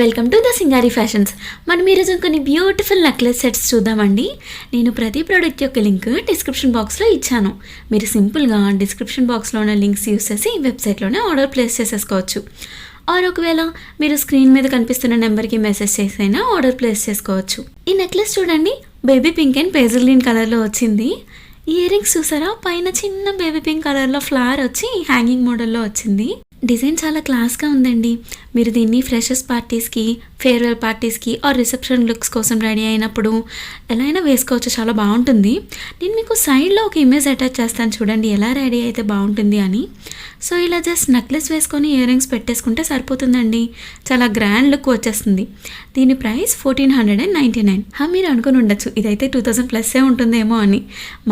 Welcome to the Singari fashions. మనం ఈరోజు కొన్ని బ్యూటిఫుల్ నెక్లెస్ సెట్స్ చూద్దామండి. నేను ప్రతి ప్రోడక్ట్ యొక్క లింక్ డిస్క్రిప్షన్ బాక్స్లో ఇచ్చాను. మీరు సింపుల్గా డిస్క్రిప్షన్ బాక్స్లో ఉన్న లింక్స్ యూస్ చేసి వెబ్సైట్లోనే ఆర్డర్ ప్లేస్ చేసేసుకోవచ్చు. ఆర్ ఒకవేళ మీరు స్క్రీన్ మీద కనిపిస్తున్న నెంబర్కి మెసేజ్ చేసైనా ఆర్డర్ ప్లేస్ చేసుకోవచ్చు. ఈ నెక్లెస్ చూడండి, బేబీ పింక్ అండ్ పేజల్ గ్రీన్ కలర్లో వచ్చింది. ఇయర్ రింగ్స్ చూసారా, పైన చిన్న బేబీ పింక్ కలర్లో ఫ్లవర్ వచ్చి హ్యాంగింగ్ మోడల్లో వచ్చింది. డిజైన్ చాలా క్లాస్గా ఉందండి. మీరు దీన్ని ఫ్రెషర్స్ పార్టీస్కి, ఫేర్వెల్ పార్టీస్కి ఆర్ రిసెప్షన్ లుక్స్ కోసం రెడీ అయినప్పుడు ఎలా అయినా వేసుకోవచ్చు, చాలా బాగుంటుంది. నేను మీకు సైడ్లో ఒక ఇమేజ్ అటాచ్ చేస్తాను చూడండి, ఎలా రెడీ అయితే బాగుంటుంది అని. సో ఇలా జస్ట్ నెక్లెస్ వేసుకొని ఇయర్ రింగ్స్ పెట్టేసుకుంటే సరిపోతుందండి, చాలా గ్రాండ్ లుక్ వచ్చేస్తుంది. దీని ప్రైస్ 1499. మీరు అనుకుని ఉండొచ్చు ఇదైతే 2000+ ఉంటుందేమో అని.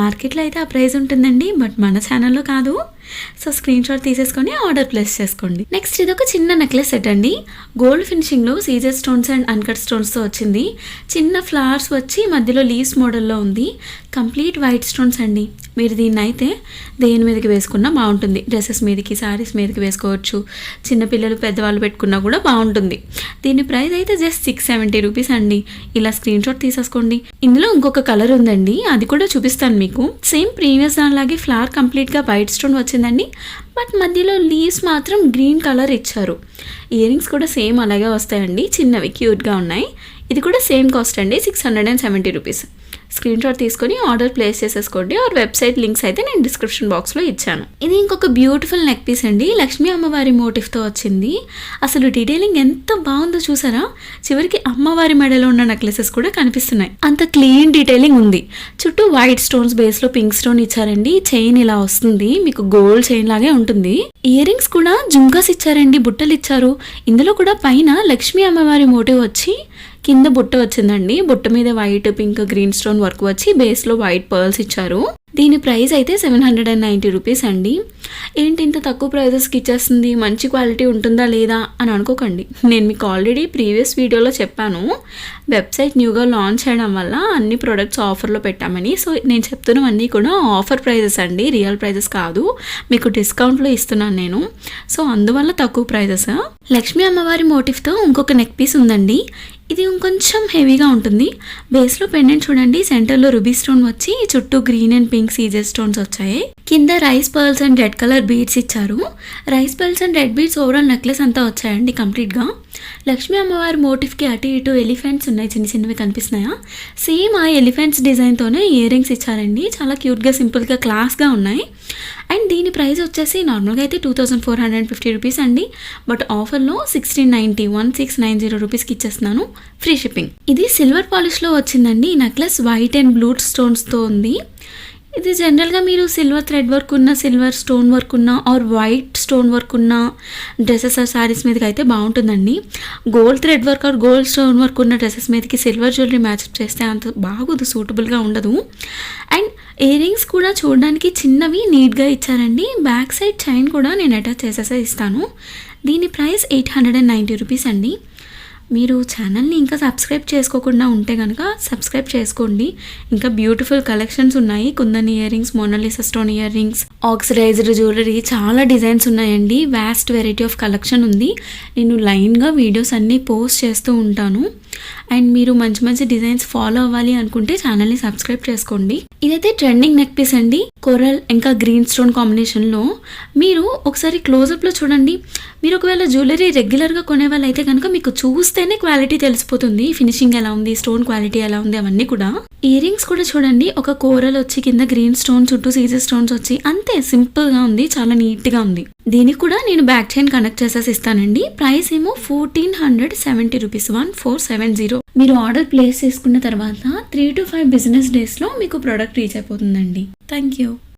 మార్కెట్లో అయితే ఆ ప్రైస్ ఉంటుందండి, బట్ మన ఛానల్లో కాదు. సో స్క్రీన్ షాట్ తీసేసుకొని ఆర్డర్ ప్లేస్ చేసుకోండి. నెక్స్ట్ ఇది ఒక చిన్న నెక్లెస్ సెట్ అండి. గోల్డ్ ఫినిషింగ్లో సీజర్ స్టోన్స్ అండ్ అన్కట్ స్టోన్స్తో వచ్చింది. చిన్న ఫ్లవర్స్ వచ్చి మధ్యలో లీవ్స్ మోడల్లో ఉంది. కంప్లీట్ వైట్ స్టోన్స్ అండి. మీరు దీన్ని అయితే దేని మీదకి వేసుకున్నా బాగుంటుంది. డ్రెస్సెస్ మీదకి, శారీస్ మీదకి వేసుకోవచ్చు. చిన్నపిల్లలు పెద్దవాళ్ళు పెట్టుకున్నా కూడా బాగుంటుంది. దీని ప్రైస్ అయితే జస్ట్ 670 రూపీస్ అండి. ఇలా స్క్రీన్ షాట్ తీసేసుకోండి. ఇందులో ఇంకొక కలర్ ఉందండి, అది కూడా చూపిస్తాను మీకు. సేమ్ ప్రీవియస్ దానిలాగే ఫ్లవర్ కంప్లీట్గా వైట్ స్టోన్ వచ్చిందండి, బట్ మధ్యలో లీవ్స్ మాత్రం గ్రీన్ కలర్ ఇచ్చారు. ఇయర్ రింగ్స్ కూడా సేమ్ అలాగే వస్తాయండి, చిన్నవి క్యూట్గా ఉన్నాయి. ఇది కూడా సేమ్ కాస్ట్ అండి, 670 రూపీస్. స్క్రీన్ షాట్ తీసుకొని ఆర్డర్ ప్లేస్ చేసేసుకోండి. ఆర్ వెబ్సైట్ లింక్స్ అయితే నేను డిస్క్రిప్షన్ బాక్స్లో ఇచ్చాను. ఇది ఇంకొక బ్యూటిఫుల్ నెక్ పీస్ అండి, లక్ష్మీ అమ్మవారి మోటివ్తో వచ్చింది. అసలు డీటెయిలింగ్ ఎంత బాగుందో చూసారా, చివరికి అమ్మవారి మెడలో ఉన్న నెక్లెసెస్ కూడా కనిపిస్తున్నాయి, అంత క్లీన్ డీటెయిలింగ్ ఉంది. చుట్టూ వైట్ స్టోన్స్ బేస్లో పింక్ స్టోన్ ఇచ్చారండి. చైన్ ఇలా వస్తుంది, మీకు గోల్డ్ చైన్ లాగే ఉంటుంది. ఇయర్ రింగ్స్ కూడా జుంకాస్ ఇచ్చారండి, బుట్టలు ఇచ్చారు. ఇందులో కూడా పైన లక్ష్మీ అమ్మవారి మోటివ్ వచ్చి కింద బుట్ట వచ్చిందండి. బుట్ట మీద white, pink, green stone work వచ్చి బేస్లో వైట్ పర్ల్స్ ఇచ్చారు. దీని ప్రైస్ అయితే 790 రూపీస్ అండి. ఏంటి ఇంత తక్కువ ప్రైజెస్కి ఇచ్చేస్తుంది, మంచి క్వాలిటీ ఉంటుందా లేదా అని అనుకోకండి. నేను మీకు ఆల్రెడీ ప్రీవియస్ వీడియోలో చెప్పాను, వెబ్సైట్ న్యూగా లాంచ్ చేయడం వల్ల అన్ని ప్రొడక్ట్స్ ఆఫర్లో పెట్టామని. సో నేను చెప్తున్నవన్నీ కూడా ఆఫర్ ప్రైజెస్ అండి, రియల్ ప్రైజెస్ కాదు. మీకు డిస్కౌంట్లో ఇస్తున్నాను నేను, సో అందువల్ల తక్కువ ప్రైజెస్. లక్ష్మీ అమ్మవారి మోటివ్తో ఇంకొక నెక్ పీస్ ఉందండి. ఇది ఇంకొంచెం హెవీగా ఉంటుంది. బేస్లో పెండెంట్ చూడండి, సెంటర్లో రూబీ స్టోన్ వచ్చి చుట్టూ గ్రీన్ అండ్ పింక్ సీజర్ స్టోన్స్ వచ్చాయి. కింద rice pearls and red colour beads ఇచ్చారు. Rice pearls and red beads overall necklace అంతా వచ్చాయండి కంప్లీట్గా. లక్ష్మీ అమ్మవారి మోటివ్కి అటు ఇటు ఎలిఫెంట్స్ ఉన్నాయి, చిన్న చిన్నవి కనిపిస్తున్నాయా. సేమ్ ఆ ఎలిఫెంట్స్ డిజైన్తోనే ఇయర్ రింగ్స్ ఇచ్చారండి, చాలా క్యూట్గా సింపుల్గా క్లాస్గా ఉన్నాయి. అండ్ దీని ప్రైస్ వచ్చేసి నార్మల్గా అయితే 2450 రూపీస్ అండి, బట్ ఆఫర్లో 1690 రూపీస్కి ఇచ్చేస్తున్నాను, ఫ్రీ షిప్పింగ్. ఇది సిల్వర్ పాలిష్లో వచ్చిందండి. ఈ నెక్లెస్ వైట్ అండ్ బ్లూ స్టోన్స్తో ఉంది. ఇది జనరల్గా మీరు సిల్వర్ థ్రెడ్ వర్క్ ఉన్న, సిల్వర్ స్టోన్ వర్క్ ఉన్న ఆర్ వైట్ స్టోన్ వర్క్ ఉన్న డ్రెస్సెస్ ఆర్ శారీస్ మీదకి అయితే బాగుంటుందండి. Gold thread work or gold stone work ఉన్న డ్రెస్సెస్ మీదకి సిల్వర్ జ్యువెలరీ మ్యాచ్ చేస్తే అంత బాగోదు, సూటబుల్గా ఉండదు. అండ్ ఇయర్ రింగ్స్ కూడా చూడడానికి చిన్నవి నీట్గా ఇచ్చారండి. బ్యాక్ సైడ్ చైన్ కూడా నేను అటాచ్ చేసేసే ఇస్తాను. దీని ప్రైస్ 890 రూపీస్ అండి. మీరు ఛానల్ని ఇంకా సబ్స్క్రైబ్ చేసుకోకుండా ఉంటే కనుక సబ్స్క్రైబ్ చేసుకోండి. ఇంకా బ్యూటిఫుల్ కలెక్షన్స్ ఉన్నాయి. Kundan earrings, Mona Lisa stone earrings, oxidised jewellery, చాలా డిజైన్స్ ఉన్నాయండి. వాస్ట్ వెరైటీ ఆఫ్ కలెక్షన్ ఉంది. నేను లైన్గా వీడియోస్ అన్నీ పోస్ట్ చేస్తూ ఉంటాను. అండ్ మీరు మంచి మంచి డిజైన్స్ ఫాలో అవ్వాలి అనుకుంటే ఛానల్ని సబ్స్క్రైబ్ చేసుకోండి. ఇదైతే ట్రెండింగ్ నెక్ పీస్ అండి, కోరల్ ఇంకా గ్రీన్ స్టోన్ కాంబినేషన్లో. మీరు ఒకసారి క్లోజప్లో చూడండి. మీరు ఒకవేళ జ్యువెలరీ రెగ్యులర్గా కొనే వాళ్ళు అయితే కనుక మీకు చూస్తేనే క్వాలిటీ తెలిసిపోతుంది, ఫినిషింగ్ ఎలా ఉంది, స్టోన్ క్వాలిటీ ఎలా ఉంది, అవన్నీ కూడా. ఇయర్ రింగ్స్ కూడా చూడండి, ఒక కోరల్ వచ్చి కింద గ్రీన్ స్టోన్, చుట్టూ సీజర్ స్టోన్స్ వచ్చి, అంతే సింపుల్గా ఉంది, చాలా నీట్గా ఉంది. దీనికి కూడా నేను బ్యాక్ చైన్ కనెక్ట్ చేసేసి ఇస్తానండి. ప్రైస్ ఏమో 1470 రూపీస్, 1470. మీరు ఆర్డర్ ప్లేస్ చేసుకున్న తర్వాత 3 to 5 బిజినెస్ డేస్లో మీకు ప్రోడక్ట్ రీచ్ అయిపోతుందండి. Thank you.